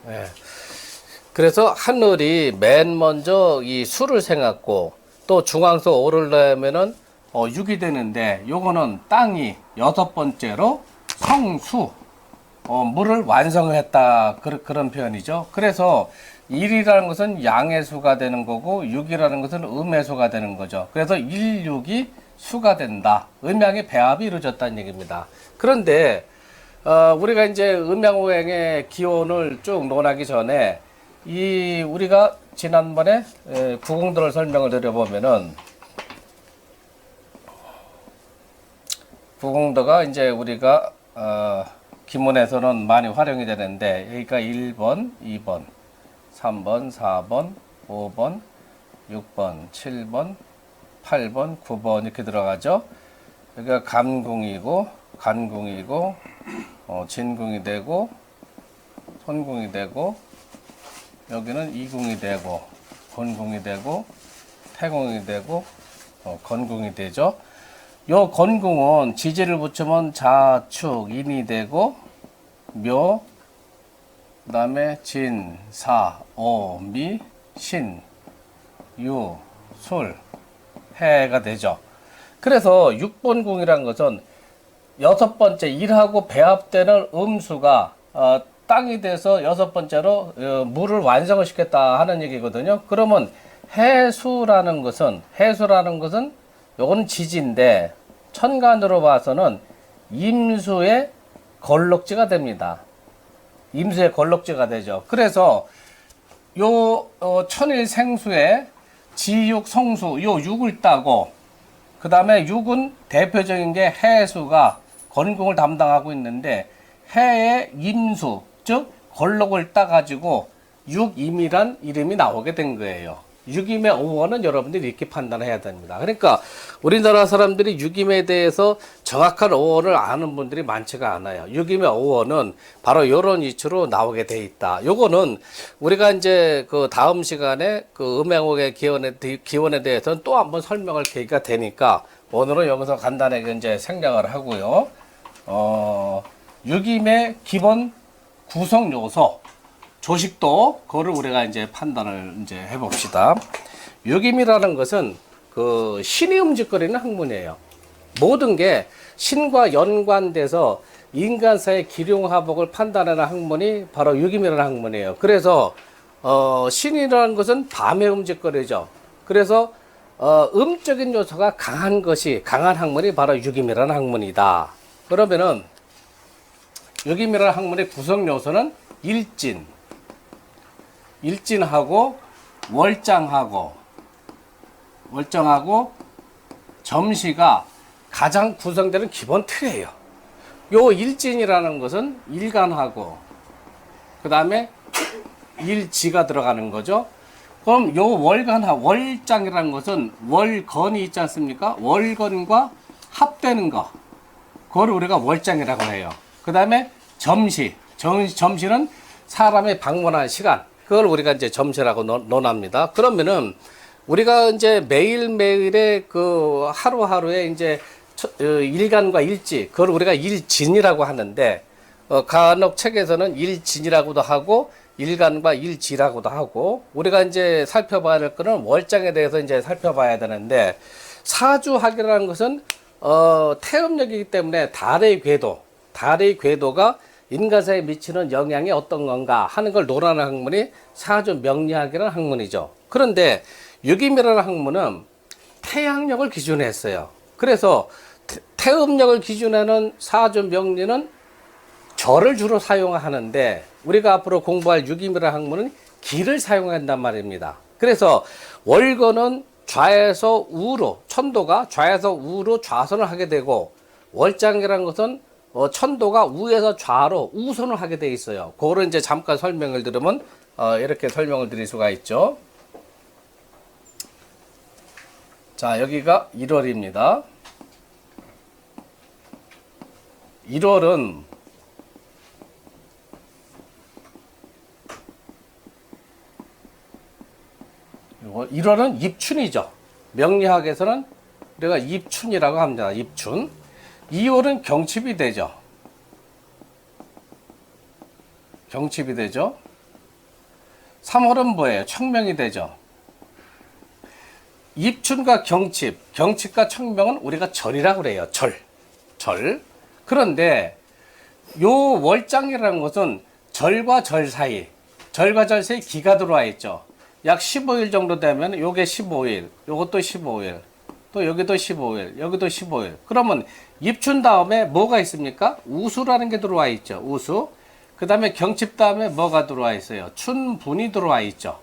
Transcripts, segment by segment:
예. 그래서 하늘이 맨 먼저 이 수를 생각고 또 중앙서 오르려면은 6이 되는데 요거는 땅이 여섯 번째로 성수 물을 완성했다 그런 표현이죠. 그래서 1이라는 것은 양의 수가 되는 거고 6이라는 것은 음의 수가 되는 거죠. 그래서 1, 6이 수가 된다. 음양의 배합이 이루어졌다는 얘기입니다. 그런데 우리가 이제 음양오행의 기원을 쭉 논하기 전에 우리가 지난번에 구공도를 설명을 드려보면은 구공도가 이제 우리가 기문에서는 많이 활용이 되는데 여기가 1번, 2번, 3번, 4번, 5번, 6번, 7번, 8번, 9번 이렇게 들어가죠. 여기가 간궁이고 진궁이 되고 손궁이 되고 여기는 이궁이 되고 건궁이 되고 태궁이 되고 건궁이 되죠. 요 건궁은 지지를 붙이면 자축 인이 되고 묘 그다음에 진, 사, 오, 미, 신, 유, 술, 해가 되죠. 그래서 6번 궁이라는 것은 여섯 번째 일하고 배합되는 음수가 땅이 돼서 여섯 번째로 물을 완성을 시켰다 하는 얘기거든요. 그러면 해수라는 것은 요거는 지지인데 천간으로 봐서는 임수의 걸럭지가 됩니다. 임수의 걸럭지가 되죠. 그래서 요 천일 생수의 지육 성수 요 6을 따고 그 다음에 6은 대표적인 게 해수가 건궁을 담당하고 있는데 해의 임수 즉 걸럭을 따가지고 육임이란 이름이 나오게 된 거예요. 육임의 어원은 여러분들이 이렇게 판단해야 됩니다. 그러니까 우리나라 사람들이 육임에 대해서 정확한 어원을 아는 분들이 많지가 않아요. 육임의 어원은 바로 이런 이치로 나오게 돼 있다. 요거는 우리가 이제 그 다음 시간에 그 음양옥의 기원에 대해서는 또 한번 설명할 계기가 되니까 오늘은 여기서 간단하게 이제 생략을 하고요. 육임의 기본 구성 요소 조식도 그거를 우리가 이제 판단을 이제 해봅시다. 육임이라는 것은 그 신이 움직거리는 학문이에요. 모든 게 신과 연관돼서 인간사의 기륭하복을 판단하는 학문이 바로 육임이라는 학문이에요. 그래서 신이라는 것은 밤에 움직거리죠. 그래서 음적인 요소가 강한 학문이 바로 육임이라는 학문이다. 그러면은 육임이라는 학문의 구성 요소는 일진하고 월장하고 점시가 가장 구성되는 기본 틀이에요. 요 일진이라는 것은 일간하고 그 다음에 일지가 들어가는 거죠. 그럼 요 월장이라는 것은 월건이 있지 않습니까? 월건과 합되는 거 그걸 우리가 월장이라고 해요. 그 다음에 점시는 사람의 방문한 시간 그걸 우리가 이제 점시라고 논합니다. 그러면은 우리가 이제 매일매일의 그 하루하루의 이제 일간과 일지 그걸 우리가 일진이라고 하는데 간혹 책에서는 일진이라고도 하고 일간과 일지라고도 하고 우리가 이제 살펴봐야 될 거는 월장에 대해서 이제 살펴봐야 되는데 사주학이라는 것은 태음력이기 때문에 달의 궤도가 인간사에 미치는 영향이 어떤 건가 하는 걸 논하는 학문이 사주 명리학이라는 학문이죠. 그런데 육임이라는 학문은 태양력을 기준으로 했어요. 그래서 태음력을 기준하는 사주 명리는 절을 주로 사용하는데 우리가 앞으로 공부할 육임이라는 학문은 기를 사용한단 말입니다. 그래서 월건은 좌에서 우로 천도가 좌에서 우로 좌선을 하게 되고 월장이라는 것은 천도가 우에서 좌로 우선을 하게 돼 있어요. 그거를 이제 잠깐 설명을 드리면 이렇게 설명을 드릴 수가 있죠. 자, 여기가 1월입니다. 1월은 입춘이죠. 명리학에서는 우리가 입춘이라고 합니다. 입춘. 2월은 경칩이 되죠. 3월은 뭐예요? 청명이 되죠. 입춘과 경칩, 경칩과 청명은 우리가 절이라고 그래요. 절. 그런데 요 월장이라는 것은 절과 절 사이, 절과 절 사이 기가 들어와 있죠. 약 15일 정도 되면 요게 15일, 요것도 15일, 또 여기도 15일, 여기도 15일. 그러면 입춘 다음에 뭐가 있습니까? 우수라는 게 들어와 있죠. 우수. 그 다음에 경칩 다음에 뭐가 들어와 있어요? 춘분이 들어와 있죠.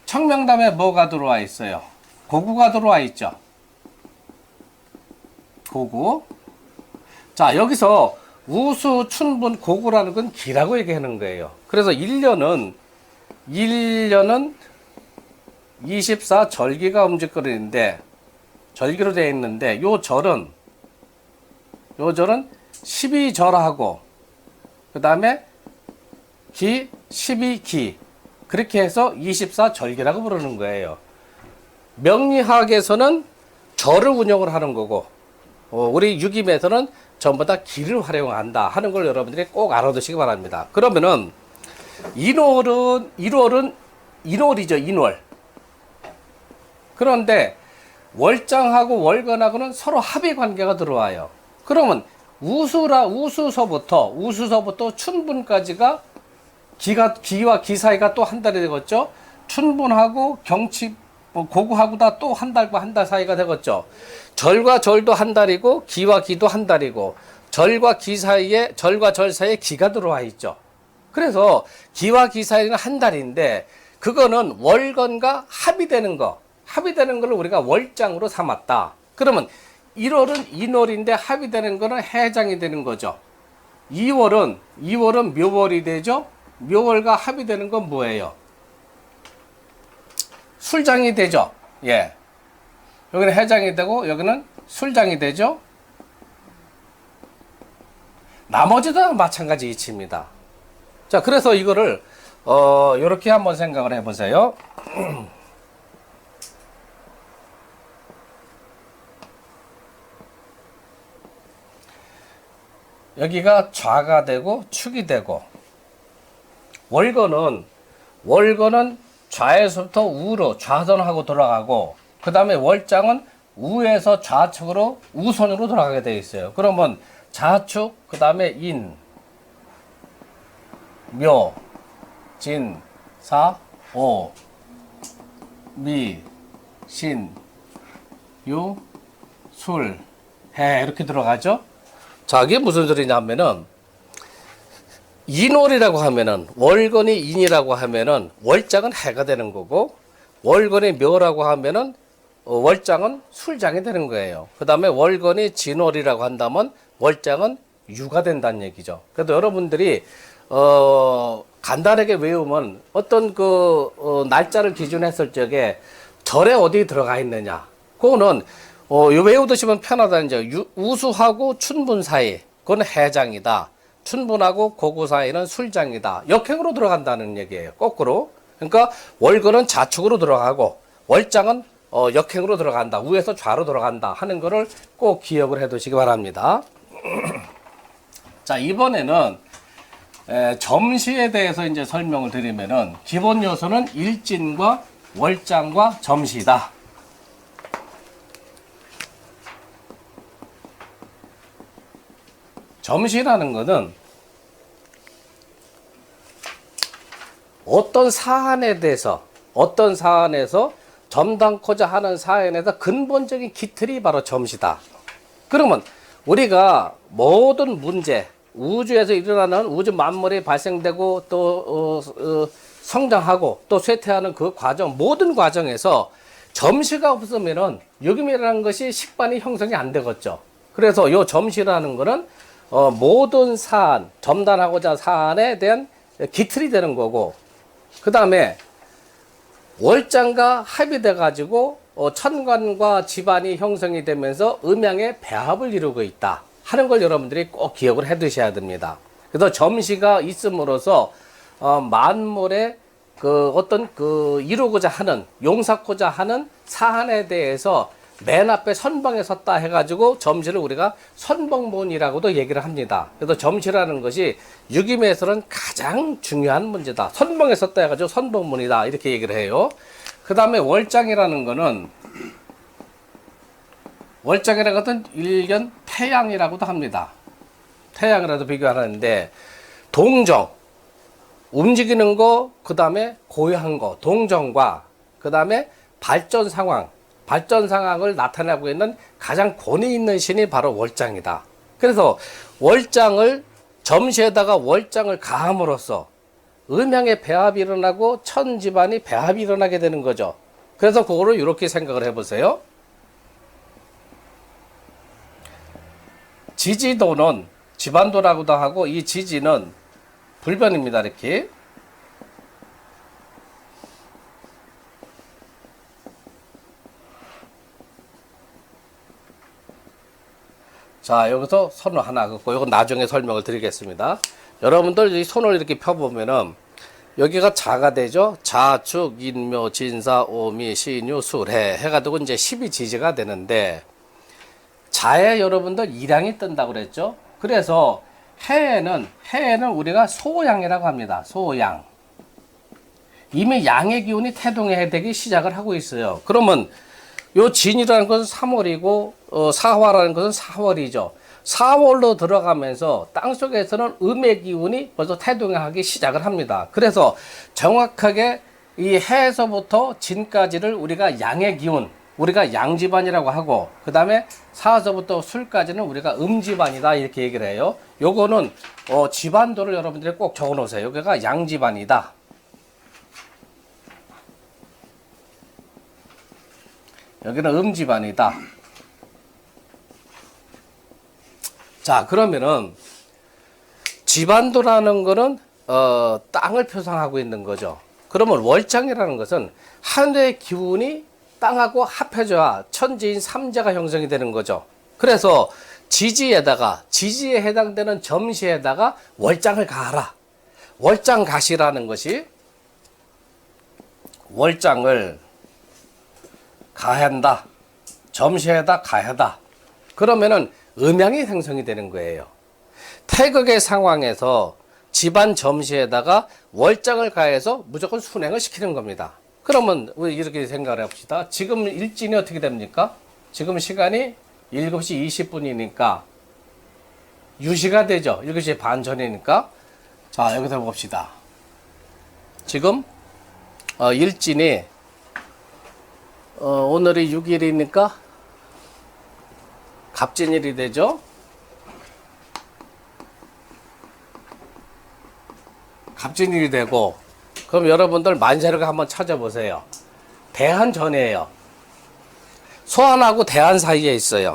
청명 다음에 뭐가 들어와 있어요? 고구가 들어와 있죠. 고구. 자, 여기서 우수, 춘분, 고구라는 건 기라고 얘기하는 거예요. 그래서 1년은 24절기가 움직거리는데, 절기로 되어 있는데, 요 절은 12절하고, 그 다음에 기, 12기. 그렇게 해서 24절기라고 부르는 거예요. 명리학에서는 절을 운영을 하는 거고, 우리 유기에서는 전부 다 기를 활용한다 하는 걸 여러분들이 꼭 알아두시기 바랍니다. 그러면은 1월은 인월이죠. 인월. 그런데 월장하고 월간하고는 서로 합의 관계가 들어와요. 그러면 우수서부터 춘분까지가 기와 기 사이가 또 한 달이 되겠죠. 춘분하고 경칩, 고구하고 다 또 한 달과 한 달 사이가 되겠죠. 절과 절도 한 달이고 기와 기도 한 달이고 절과 절 사이에 기가 들어와 있죠. 그래서 기와 기 사이는 한 달인데 그거는 월건과 합의되는 걸 우리가 월장으로 삼았다. 그러면 1월은 인월인데 합의되는 거는 해장이 되는 거죠. 2월은 묘월이 되죠. 묘월과 합의되는 건 뭐예요? 술장이 되죠. 예. 여기는 해장이 되고 여기는 술장이 되죠. 나머지도 마찬가지 이치입니다. 자, 그래서 이거를 요렇게 한번 생각을 해보세요. 여기가 좌가 되고 축이 되고, 월거는 좌에서부터 우로 좌선하고 돌아가고, 그 다음에 월장은 우에서 좌측으로 우선으로 돌아가게 되어 있어요. 그러면 좌축, 그 다음에 인, 묘, 진, 사, 오, 미, 신, 유, 술, 해 이렇게 들어가죠. 자, 이게 무슨 소리냐면은 인월이라고 하면은 월건이 인이라고 하면은 월장은 해가 되는 거고, 월건이 묘라고 하면은 월장은 술장이 되는 거예요. 그 다음에 월건이 진월이라고 한다면 월장은 유가 된다는 얘기죠. 그래도 여러분들이 간단하게 외우면 어떤 날짜를 기준했을 적에 절에 어디 들어가 있느냐, 그거는 외우두시면 편하다는 점. 우수하고 춘분 사이, 그건 해장이다. 춘분하고 고구 사이는 술장이다. 역행으로 들어간다는 얘기예요. 거꾸로. 그러니까 월건은 좌측으로 들어가고 월장은 역행으로 들어간다. 우에서 좌로 들어간다 하는 거를 꼭 기억을 해 두시기 바랍니다. 자, 이번에는 점시에 대해서 이제 설명을 드리면은 기본 요소는 일진과 월장과 점시다. 점시라는 것은 어떤 사안에서 점담고자 하는 사안에서 근본적인 기틀이 바로 점시다. 그러면 우리가 모든 문제, 우주에서 일어나는 우주 만물이 발생되고 또 성장하고 또 쇠퇴하는 그 과정, 모든 과정에서 점시가 없으면은 유기물이라는 것이 식반이 형성이 안 되겠죠. 그래서 요 점시라는 거는 모든 사안, 점단하고자 사안에 대한 기틀이 되는 거고, 그 다음에 월장과 합의돼 가지고 천간과 집안이 형성이 되면서 음양의 배합을 이루고 있다 하는 걸 여러분들이 꼭 기억을 해 두셔야 됩니다. 그래서 점시가 있음으로써 만물의 어떤 이루고자 하는, 용사고자 하는 사안에 대해서 맨 앞에 선봉에 섰다 해가지고 점시를 우리가 선봉문이라고도 얘기를 합니다. 그래서 점시라는 것이 유기묘에서는 가장 중요한 문제다. 선봉에 섰다 해가지고 선봉문이다 이렇게 얘기를 해요. 그 다음에 월장이라는 것은 일견 태양이라고도 합니다. 태양이라도 비교하는데 동정 움직이는 거, 그 다음에 고요한 거, 동정과 그 다음에 발전 상황을 나타내고 있는 가장 권위 있는 신이 바로 월장이다. 그래서 점시에다가 월장을 가함으로써 음양의 배합이 일어나고 천집안이 배합이 일어나게 되는 거죠. 그래서 그거를 이렇게 생각을 해보세요. 지지도는 집안도라고도 하고 이 지지는 불변입니다. 이렇게. 자, 여기서 손을 하나 긋고 이건 나중에 설명을 드리겠습니다. 여러분들 이 손을 이렇게 펴보면은 여기가 자가 되죠. 자, 축, 인묘, 진사, 오미, 신유, 술해 해가지고 이제 12지지가 되는데 자에 여러분들 일양이 뜬다고 그랬죠. 그래서 해에는 우리가 소양이라고 합니다. 소양. 이미 양의 기운이 태동되기 시작을 하고 있어요. 그러면 요 진이라는 것은 3월이고 사화라는 것은 4월이죠. 4월로 들어가면서 땅속에서는 음의 기운이 벌써 태동하기 시작을 합니다. 그래서 정확하게 이 해에서부터 진까지를 우리가 양의 기운, 우리가 양집안이라고 하고, 그 다음에 사서부터 술까지는 우리가 음집안이다 이렇게 얘기를 해요. 요거는 집안도를 여러분들이 꼭 적어 놓으세요. 여기가 양집안이다. 여기는 음집안이다. 자, 그러면은 집안도라는 거는 땅을 표상하고 있는 거죠. 그러면 월장이라는 것은 하늘의 기운이 땅하고 합해져야 천지인 삼재가 형성이 되는 거죠. 그래서 지지에 해당되는 점시에다가 월장을 가하라. 월장가시라는 것이 월장을 가한다. 점시에다 가하다. 그러면은 음양이 생성이 되는 거예요. 태극의 상황에서 집안 점시에다가 월장을 가해서 무조건 순행을 시키는 겁니다. 그러면 우리 이렇게 생각을 해봅시다. 지금 일진이 어떻게 됩니까? 지금 시간이 7시 20분이니까 유시가 되죠. 7시 반 전이니까. 자, 여기서 봅시다. 지금 일진이 오늘이 6일이니까 갑진일이 되죠. 갑진일이 되고, 그럼 여러분들 만세력을 한번 찾아보세요. 대한 전이에요. 소환하고 대한 사이에 있어요.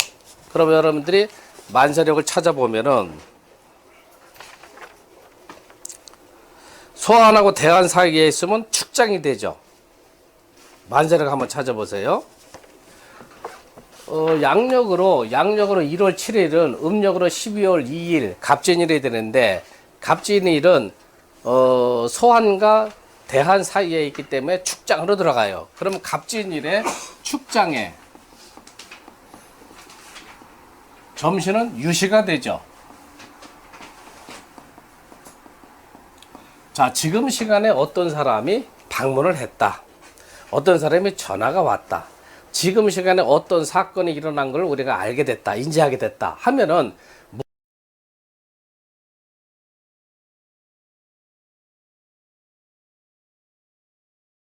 그럼 여러분들이 만세력을 찾아보면은 소환하고 대한 사이에 있으면 축장이 되죠. 만세력 한번 찾아보세요. 양력으로 1월 7일은 음력으로 12월 2일 갑진일이 되는데, 갑진일은 소환과 대한 사이에 있기 때문에 축장으로 들어가요. 그러면 갑진일에 축장에 점시는 유시가 되죠. 자, 지금 시간에 어떤 사람이 방문을 했다. 어떤 사람이 전화가 왔다. 지금 시간에 어떤 사건이 일어난 걸 우리가 알게 됐다. 인지하게 됐다. 하면은